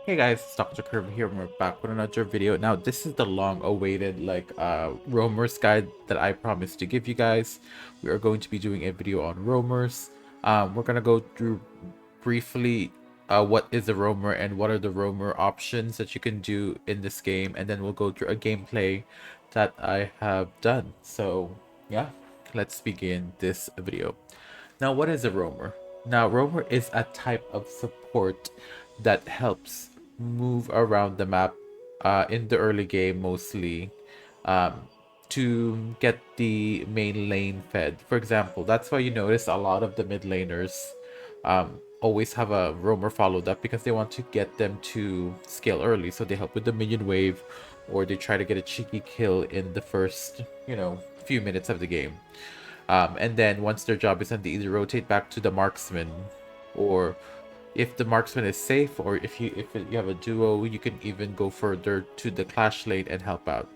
Hey guys, it's Dr. Curve here and we're back with another video. Now this is the long awaited roamers guide that I promised to give you guys. We are going to be doing a video on roamers. We're gonna go through briefly what is a roamer and what are the roamer options that you can do in this game, and then we'll go through a gameplay that I have done. So yeah, let's begin this video. Now what is a roamer? Now roamer is a type of support that helps move around the map in the early game mostly, um, to get the main lane fed. For example, that's why you notice a lot of the mid laners always have a roamer followed up, because they want to get them to scale early, so they help with the minion wave, or they try to get a cheeky kill in the first, few minutes of the game. And then once their job is done, they either rotate back to the marksman, or if the marksman is safe, or if you have a duo, you can even go further to the clash lane and help out.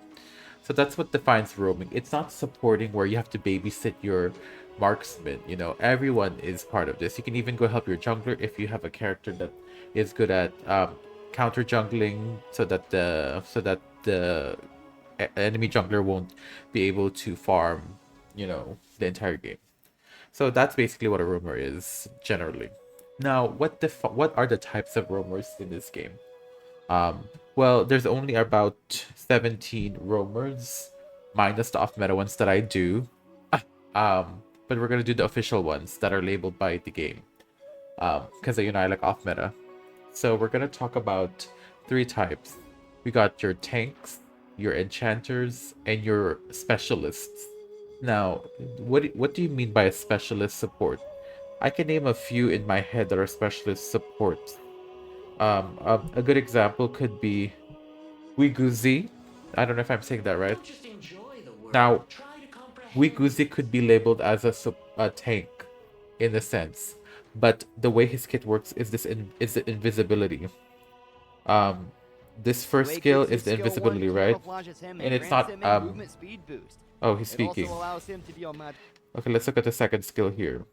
So that's what defines roaming. It's not supporting where you have to babysit your marksman. Everyone is part of this. You can even go help your jungler if you have a character that is good at counter jungling, so that the enemy jungler won't be able to farm, the entire game. So that's basically what a roamer is generally. Now, what are the types of roamers in this game? Well, there's only about 17 roamers, minus the off-meta ones that I do. But we're gonna do the official ones that are labeled by the game. Because I like off-meta. So we're gonna talk about three types. We got your tanks, your enchanters, and your specialists. Now, what do you mean by a specialist support? I can name a few in my head that are specialist support. A good example could be Wiguzi. I don't know if I'm saying that right. Now, Wiguzi could be labeled as a tank, in a sense, but the way his kit works is is the invisibility. Um, this first skill is the invisibility, right? And it's not Oh, he's speaking. Okay, let's look at the second skill here.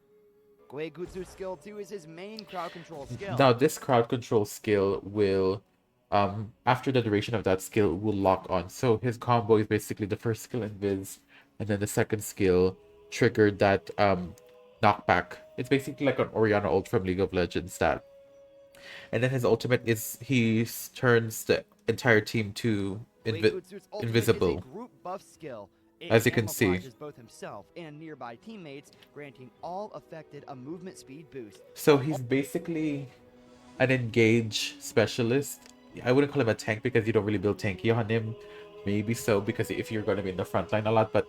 Guegutsu skill 2 is his main crowd control skill. Now this crowd control skill will, after the duration of that skill, will lock on. So his combo is basically the first skill invis, and then the second skill triggered that knockback. It's basically like an Orianna ult from League of Legends stat. And then his ultimate is he turns the entire team to invisible. Is a group buff skill. As you can see. Both himself and nearby teammates, granting all affected a movement speed boost. So he's basically an engage specialist. I wouldn't call him a tank because you don't really build tanky on him. Maybe so, because if you're going to be in the front line a lot, but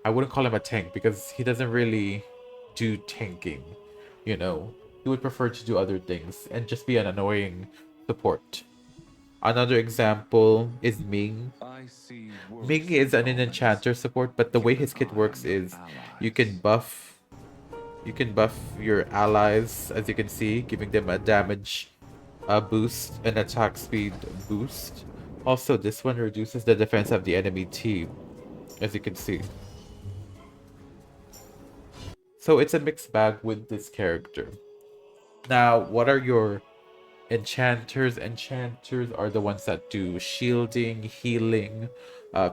I wouldn't call him a tank because he doesn't really do tanking. He would prefer to do other things and just be an annoying support. Another example is Ming. Ming is an enchanter support, but the way his kit works is you can buff your allies, as you can see, giving them a damage boost and attack speed boost. Also, this one reduces the defense of the enemy team, as you can see. So it's a mixed bag with this character. Now, what are your enchanters? Enchanters are the ones that do shielding, healing,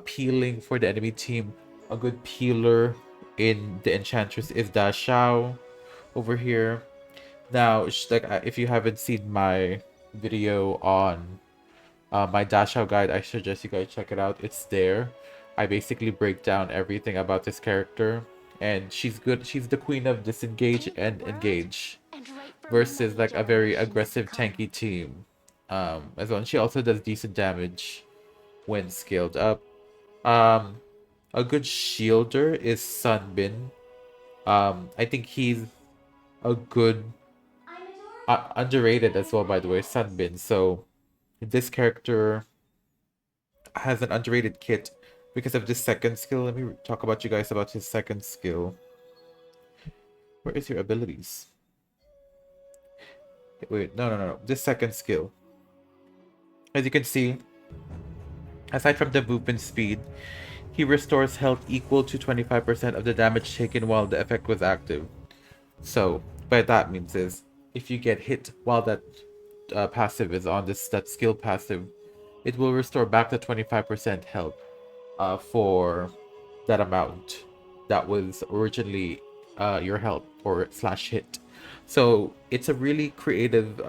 peeling for the enemy team. A good peeler in the enchanters is Da Shao over here. Now, if you haven't seen my video on my Da Shao guide, I suggest you guys check it out. It's there. I basically break down everything about this character, and she's good. She's the queen of disengage and engage, versus like a very aggressive tanky team as well. And she also does decent damage when scaled up. A good shielder is Sunbin. I think he's a good underrated as well, by the way, Sunbin. So this character has an underrated kit because of this second skill. Let me talk about you guys about his second skill. Where is your abilities? Wait, no. This second skill. As you can see, aside from the movement speed, he restores health equal to 25% of the damage taken while the effect was active. So, what that means is, if you get hit while that passive is on, this that skill passive, it will restore back to 25% health for that amount that was originally your health or slash hit. So it's a really creative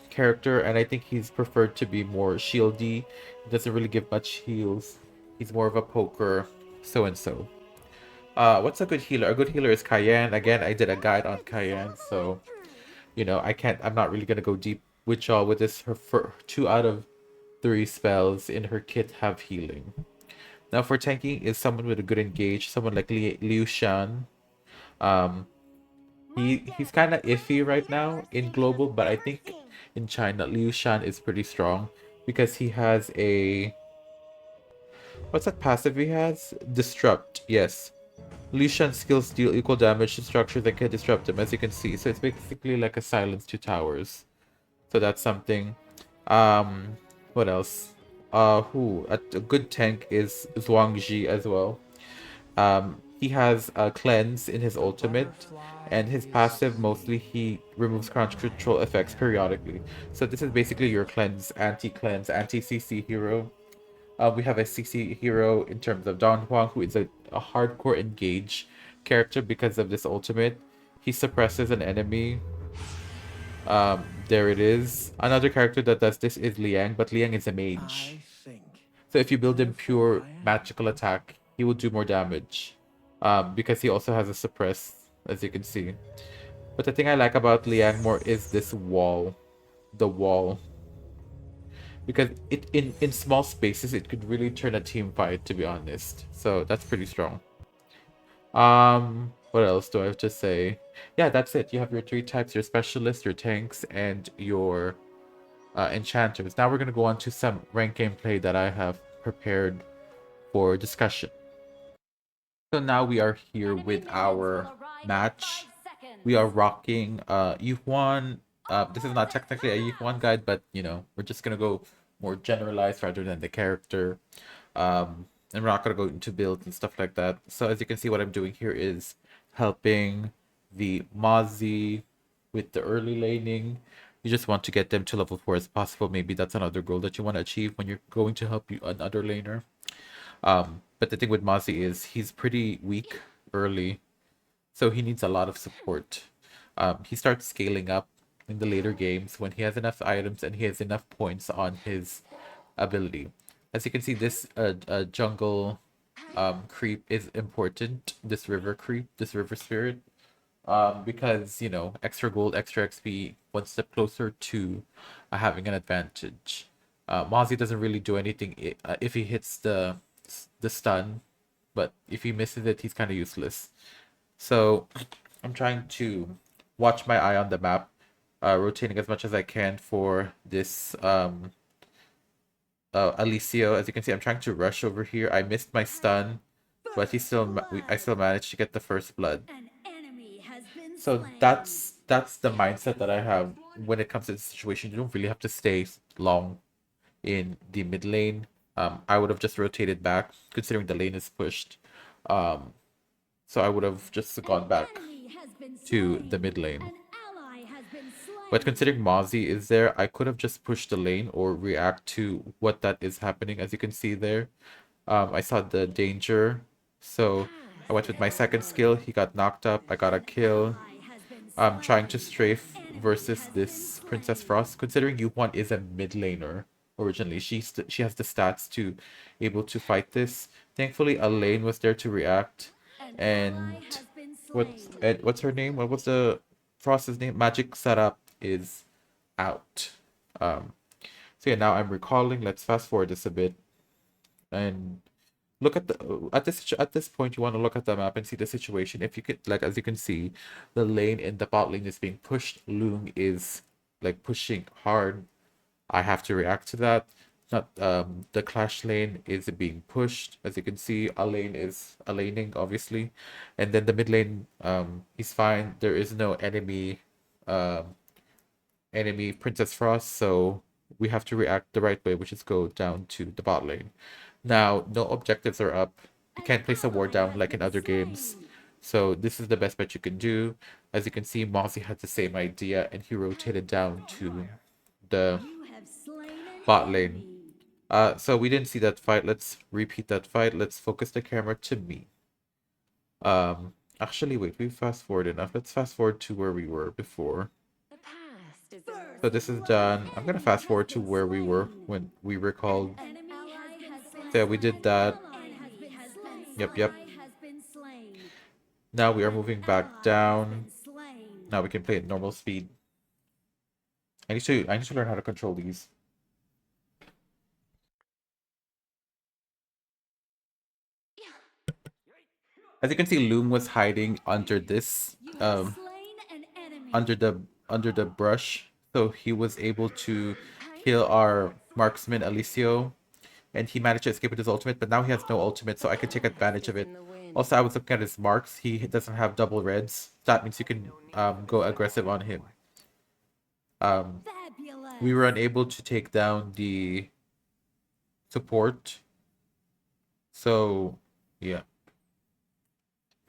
character, and I think he's preferred to be more shieldy. He doesn't really give much heals. He's more of a poker, so and so. What's a good healer? A good healer is Cayenne. Again, I did a guide on Cayenne, so you know I'm not really gonna go deep with y'all with this. Her 2 out of 3 spells in her kit have healing. Now for tanking is someone with a good engage, someone like Liu Shan. Um, he's kind of iffy right now in global, but I think in China Liu Shan is pretty strong because he has a, what's that passive he has? Disrupt. Yes. Liu Shan's skills deal equal damage to structures that can disrupt them, as you can see. So it's basically like a silence to towers. So that's something. What else? A good tank is Zhuang Ji as well. He has a cleanse in his ultimate, and his passive mostly he removes crowd control effects periodically. So this is basically your cleanse, anti-CC hero. We have a CC hero in terms of Don Huang, who is a hardcore engage character because of this ultimate. He suppresses an enemy. There it is. Another character that does this is Liang, but Liang is a mage. So if you build him pure magical attack, he will do more damage. Because he also has a suppress, as you can see. But the thing I like about Liang more is this wall. The wall. Because in small spaces, it could really turn a team fight, to be honest. So that's pretty strong. What else do I have to say? Yeah, that's it. You have your 3 types, your specialists, your tanks, and your enchanters. Now we're going to go on to some rank gameplay that I have prepared for discussion. So now we are here with our match. We are rocking Yuhuan. This is not technically a Yuhuan guide, but you know, we're just gonna go more generalized rather than the character. And we're not gonna go into builds and stuff like that. So as you can see, what I'm doing here is helping the Mozzie with the early laning. You just want to get them to level 4 as possible. Maybe that's another goal that you want to achieve when you're going to help you another laner. But the thing with Mozzie is he's pretty weak early, so he needs a lot of support. He starts scaling up in the later games when he has enough items and he has enough points on his ability. As you can see, this jungle creep is important. This river creep, this river spirit, because you know, extra gold, extra XP, one step closer to having an advantage. Mozzie doesn't really do anything if he hits the stun, but if he misses it, he's kind of useless. So I'm trying to watch my eye on the map, rotating as much as I can for this Alicio. As you can see, I'm trying to rush over here. I missed my stun, but I still managed to get the first blood. So that's the mindset that I have when it comes to this situation. You don't really have to stay long in the mid lane. I would have just rotated back, considering the lane is pushed. So I would have just gone back to the mid lane. But considering Mozzie is there, I could have just pushed the lane or react to what that is happening. As you can see there, I saw the danger, so I went with my second skill. He got knocked up. I got a kill. I'm trying to strafe versus this Princess Frost. Considering Yuhuan is a mid laner originally, she has the stats to fight this. Thankfully, a lane was there to react. And what's her name? What was the Frost's name? Magic Setup is out. So yeah, now I'm recalling. Let's fast forward this a bit and look at this point. You want to look at the map and see the situation. If you could, like, as you can see, the lane in the bot lane is being pushed. Lung is like pushing hard. I have to react to that. Not the clash lane is being pushed. As you can see, a lane is a laning, obviously, and then the mid lane is fine. There is no enemy Princess Frost, so we have to react the right way, which is go down to the bot lane. Now, no objectives are up. You can't place a ward down like in other games. So this is the best bet you can do. As you can see, Mozzie had the same idea and he rotated down to the You have slain an bot lane. enemy. So we didn't see that fight. Let's repeat that fight. Let's focus the camera to me. Actually, wait, we fast forward enough. Let's fast forward to where we were before. The past is in the So wind. this is done. I'm gonna fast forward to where we were when we recalled. An ally has been So yeah, we did that. Yep, yep. has been slain. Now we are moving back Ally has down. been slain. Now we can play at normal speed. I need to learn how to control these. As you can see, Loom was hiding under this, You have slain an enemy. under the brush, so he was able to kill our marksman Alicio, and he managed to escape with his ultimate. But now he has no ultimate, so I can take advantage of it. Also, I was looking at his marks. He doesn't have double reds. That means you can go aggressive on him. Fabulous. We were unable to take down the support, so yeah.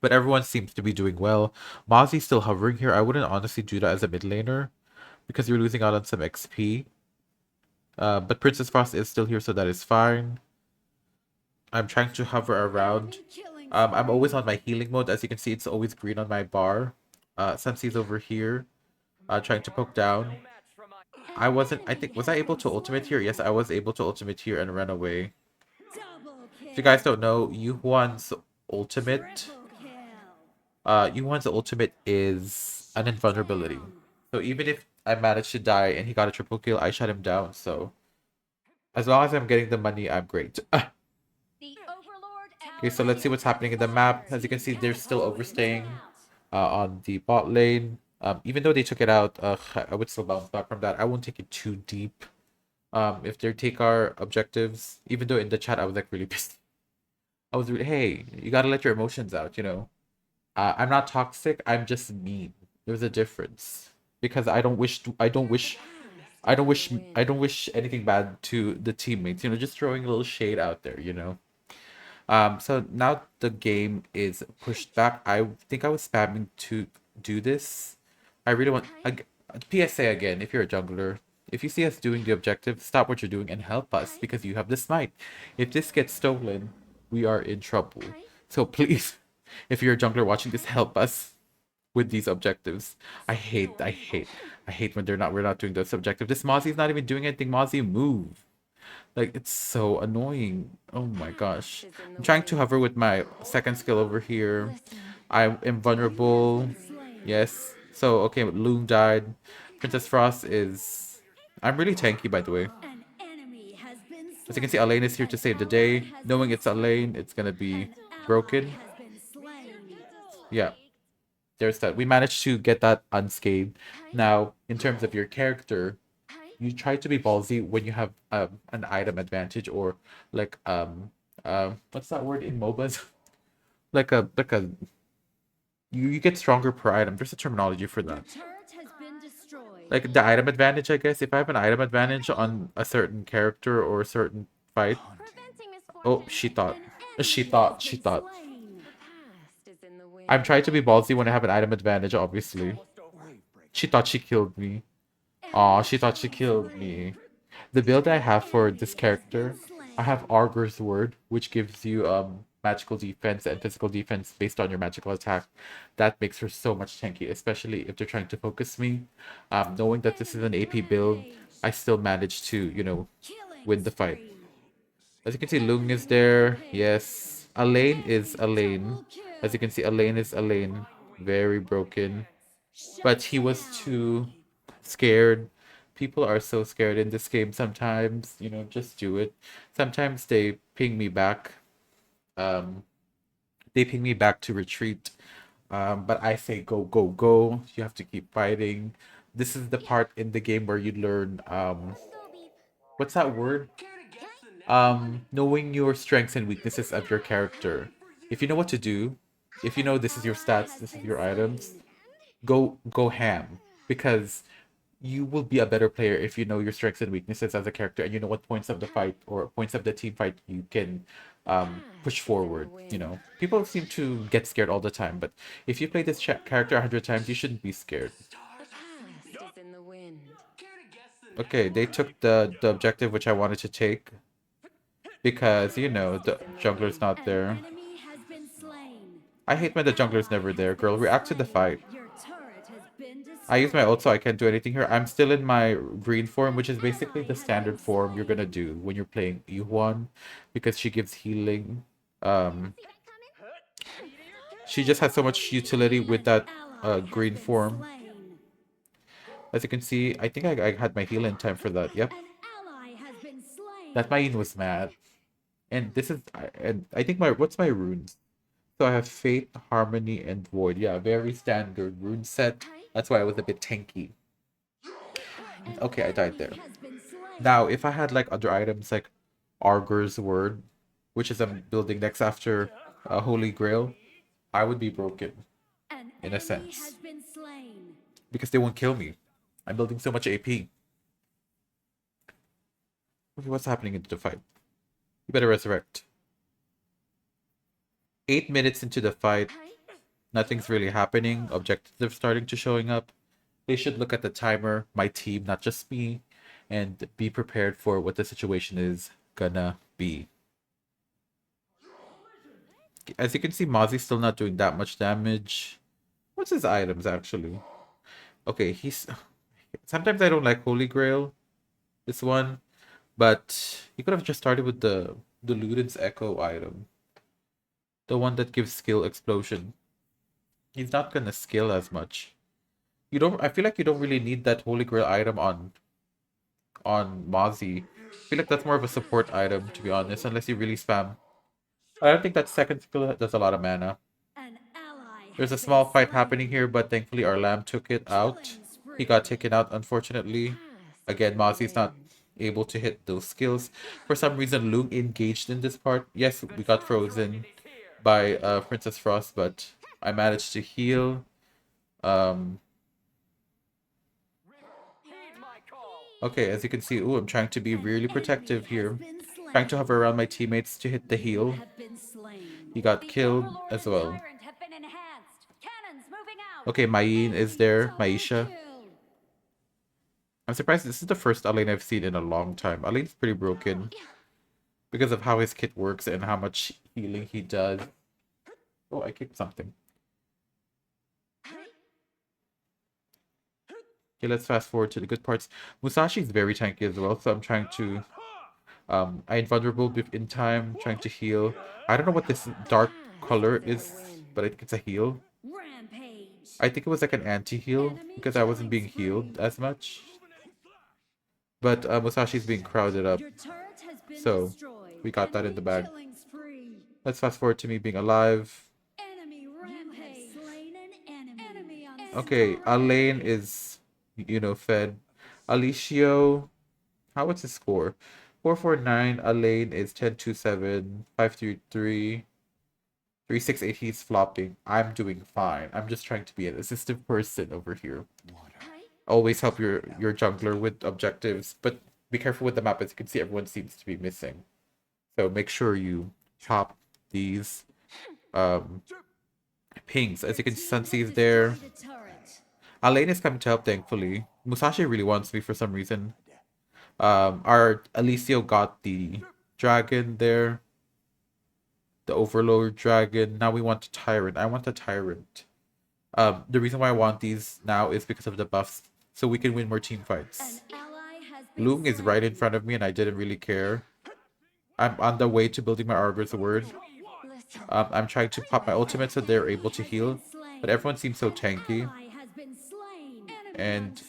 But everyone seems to be doing well. Mozzie's still hovering here. I wouldn't honestly do that as a mid laner because you're losing out on some XP. But Princess Frost is still here, so that is fine. I'm trying to hover around. I'm always on my healing mode. As you can see, it's always green on my bar. Sensi's over here, trying to poke down. I think, was I able to ultimate here? Yes, I was able to ultimate here and run away. If you guys don't know, Yuhuan's ultimate... Yuhuan's ultimate is an invulnerability. So even if I managed to die and he got a triple kill, I shut him down. So as long as I'm getting the money, I'm great. Okay, so let's see what's happening in the map. As you can see, they're still overstaying on the bot lane. Even though they took it out, I would still bounce back from that. I won't take it too deep. If they take our objectives, even though in the chat I was like really pissed. I was really, hey, you gotta let your emotions out, you know. I'm not toxic. I'm just mean. There's a difference because I don't wish anything bad to the teammates. You know, just throwing a little shade out there. You know. So now the game is pushed back. I think I was spamming to do this. I really want a PSA again. If you're a jungler, if you see us doing the objective, stop what you're doing and help us because you have the smite. If this gets stolen, we are in trouble. So please. If you're a jungler watching this, help us with these objectives. I hate when we're not doing this objective. This Mozzie's not even doing anything. Mozzie, move. Like, it's so annoying. Oh my gosh. I'm trying to hover with my second skill over here. I am vulnerable. Yes. So, okay, Loom died. Princess Frost is... I'm really tanky, by the way. As you can see, Elaine is here to save the day. Knowing it's Elaine, it's gonna be broken. Yeah, there's that. We managed to get that unscathed. Now, in terms of your character, you try to be ballsy when you have an item advantage or like what's that word in MOBAs? like a you get stronger per item. There's a terminology for that. Like the item advantage, I guess. If I have an item advantage on a certain character or a certain fight. Oh, she thought. I'm trying to be ballsy when I have an item advantage, obviously. She thought she killed me. Aw, she thought she killed me. The build I have for this character, I have Augur's Word, which gives you magical defense and physical defense based on your magical attack. That makes her so much tanky, especially if they're trying to focus me. Knowing that this is an AP build, I still manage to, you know, win the fight. As you can see, Lung is there. Yes. Elaine is Elaine. As you can see, Elaine is Elaine. Very broken. But he was too scared. People are so scared in this game sometimes. You know, just do it. Sometimes they ping me back. They ping me back to retreat. But I say go, go, go. You have to keep fighting. This is the part in the game where you learn what's that word? Knowing your strengths and weaknesses of your character. If you know what to do, if you know this is your stats, this is your items, go ham. Because you will be a better player if you know your strengths and weaknesses as a character and you know what points of the fight or points of the team fight you can push forward. You know, people seem to get scared all the time, but if you play this character 100 times, you shouldn't be scared. Okay, they took the objective which I wanted to take because, you know, the jungler's not An there. enemy has been slain. I hate when the jungler's never there, girl. React to the fight. Your turret has been I use my destroyed. ult so I can't do anything here. I'm still in my green form, which is basically the standard form you're gonna do when you're playing Yuhuan because she gives healing. Um, she just has so much utility with that Ally has green been form. slain. As you can see, I think I had my heal in time for that. Yep, An ally has been slain. that Mayin was mad. And this is, and I think what's my runes? So I have Faith, Harmony, and Void. Yeah, very standard rune set. That's why I was a bit tanky. An Okay, I died there. enemy has been slain. Now, if I had like other items like Argor's Word, which is I'm building next after Holy Grail, I would be broken An in a enemy sense has been slain. because they won't kill me. I'm building so much AP. Okay, what's happening into the fight? You better resurrect. 8 minutes into the fight, nothing's really happening. Objectives are starting to showing up. They should look at the timer, my team, not just me, and be prepared for what the situation is gonna be. As you can see, Mozzie's still not doing that much damage. What's his items actually? Okay, he's sometimes I don't like Holy Grail, this one, but he could have just started with the Luden's Echo item. The one that gives skill explosion. He's not gonna skill as much. You don't I feel like you don't really need that Holy Grail item on Mozzie. I feel like that's more of a support item to be honest, unless you really spam. I don't think that second skill does a lot of mana. An ally There's a has small been fight slain. happening here, but thankfully our lamb took it out. Killing spree. He got taken out, unfortunately. Again, Mozzie's not able to hit those skills. For some reason, Lung engaged in this part. Yes, we got frozen by Princess Frost, but I managed to heal. Okay, as you can see, ooh, I'm trying to be An really enemy protective has here. been slain. Trying to hover around my teammates to hit the heal. Have been slain. He got The killed Overlord as and well. Tyrant have been enhanced. Cannons moving out. Okay, Mayin is there. Maisha. Kill. I'm surprised this is the first Alain I've seen in a long time. Alain's pretty broken because of how his kit works and how much healing he does. Oh, I kicked something. Okay, let's fast forward to the good parts. Musashi's very tanky as well, so I'm trying to I invulnerable in time, trying to heal. I don't know what this dark color is, but I think it's a heal. Rampage. I think it was like an anti-heal because I wasn't being healed as much. But Musashi's being crowded up. Your turret has been So, destroyed. we got that in the bag. Killing spree. Let's fast forward to me being alive. Enemy rampage. Slain an enemy on Okay, Alain is, you know, fed. Alicio, what's his score? 449. Alain is 1027, 533, 368. He's flopping. I'm doing fine. I'm just trying to be an assistive person over here. Always help your jungler with objectives, but be careful with the map. As you can see, everyone seems to be missing. So make sure you chop these pings. As you can see, Sunsea is there. Alain is coming to help, thankfully. Musashi really wants me for some reason. Our Alicio got the dragon there. The Overlord dragon. Now we want a Tyrant. I want a Tyrant. The reason why I want these now is because of the buffs. So we can win more team fights. Lung is right in front of me and I didn't really care. I'm on the way to building my Argor's Word. I'm trying to pop my ultimate so they're able to heal. But everyone seems so tanky. And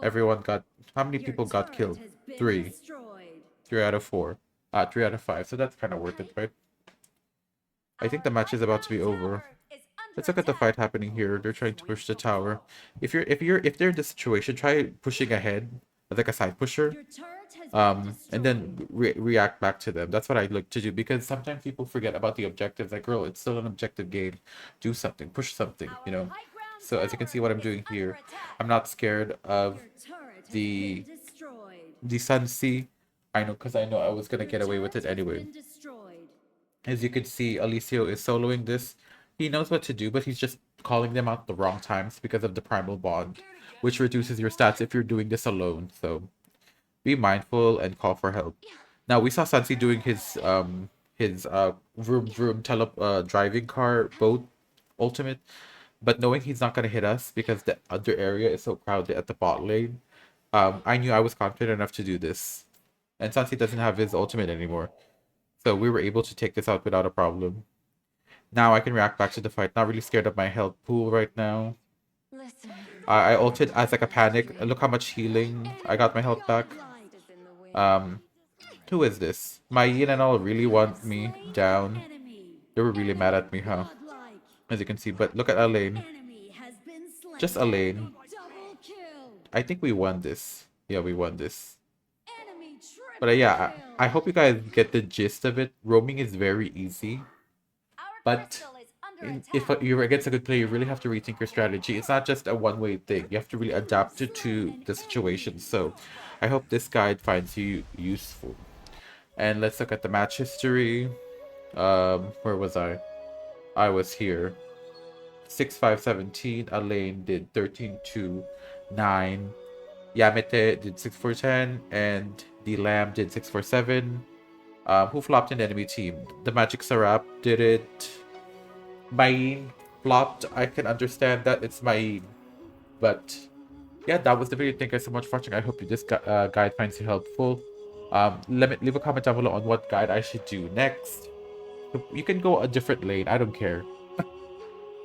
everyone got... How many people got killed? 3. 3 out of 4. 3 out of 5. So that's kind of worth it, right? I think the match is about to be over. Let's look at the fight happening here. They're trying to push the tower. If they're in this situation, try pushing ahead as like a side pusher. And then react back to them. That's what I look to do because sometimes people forget about the objectives. Like, girl, it's still an objective game. Do something, push something, you know. So as you can see what I'm doing here, I'm not scared of the Sunsea. I know, because I know I was gonna get away with it anyway. As you can see, Alicio is soloing this. He knows what to do, but he's just calling them out the wrong times because of the Primal Bond, which reduces your stats if you're doing this alone. So Be mindful and call for help. Now we saw Sansi doing his vroom vroom driving car boat ultimate, but knowing he's not gonna hit us because the other area is so crowded at the bot lane, I knew I was confident enough to do this. And Sansi doesn't have his ultimate anymore, so we were able to take this out without a problem. Now I can react back to the fight. Not really scared of my health pool right now. Listen. I ulted as like a panic. Look how much healing I got my health back. Who is this? My Yin and all really want me down. Enemy. They were really mad at me, huh? Godlike. As you can see, but look at Elaine. Enemy has been slain. Just Elaine. Double kill. I think we won this. Yeah, we won this. Enemy triple But yeah, kill. I hope you guys get the gist of it. Roaming is very easy. Our But crystal is under if attack. you're against a good player, you really have to rethink your strategy. It's not just a one-way thing. You have to really adapt it to the situation. So I hope this guide finds you useful. And let's look at the match history. Where was I? I was here. 6-5-17. Elaine did 13-2-9. Yamete did 6-4-10. And the Lamb did 6-4-7. Who flopped in the enemy team? The Magic Sarap did it. Main flopped. I can understand that it's Main. But yeah, that was the video. Thank you guys so much for watching. I hope this guide finds you helpful. Leave a comment down below on what guide I should do next. You can go a different lane. I don't care.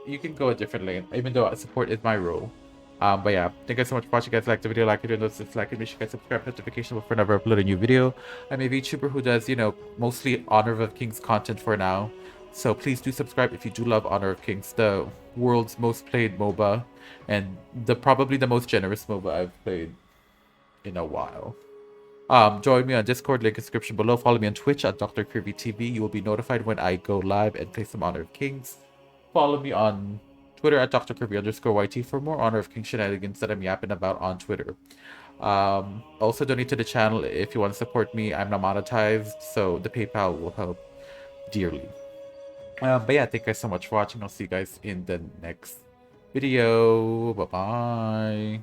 You can go a different lane, even though support is my role. But yeah, thank you guys so much for watching. Guys, like the video, like it, and dislike it. Make sure you guys subscribe, notification for whenever I upload a new video. I'm a VTuber who does, you know, mostly Honor of Kings content for now. So please do subscribe if you do love Honor of Kings, the world's most played MOBA, and probably the most generous MOBA I've played in a while. Join me on Discord, link in description below. Follow me on Twitch at Dr. Kirby TV. You will be notified when I go live and play some Honor of Kings. Follow me on Twitter at Dr. Kirby_YT for more Honor of Kings shenanigans that I'm yapping about on Twitter. Also donate to the channel if you want to support me. I'm not monetized, so the PayPal will help dearly. But yeah, thank you guys so much for watching. I'll see you guys in the next video. Bye-bye.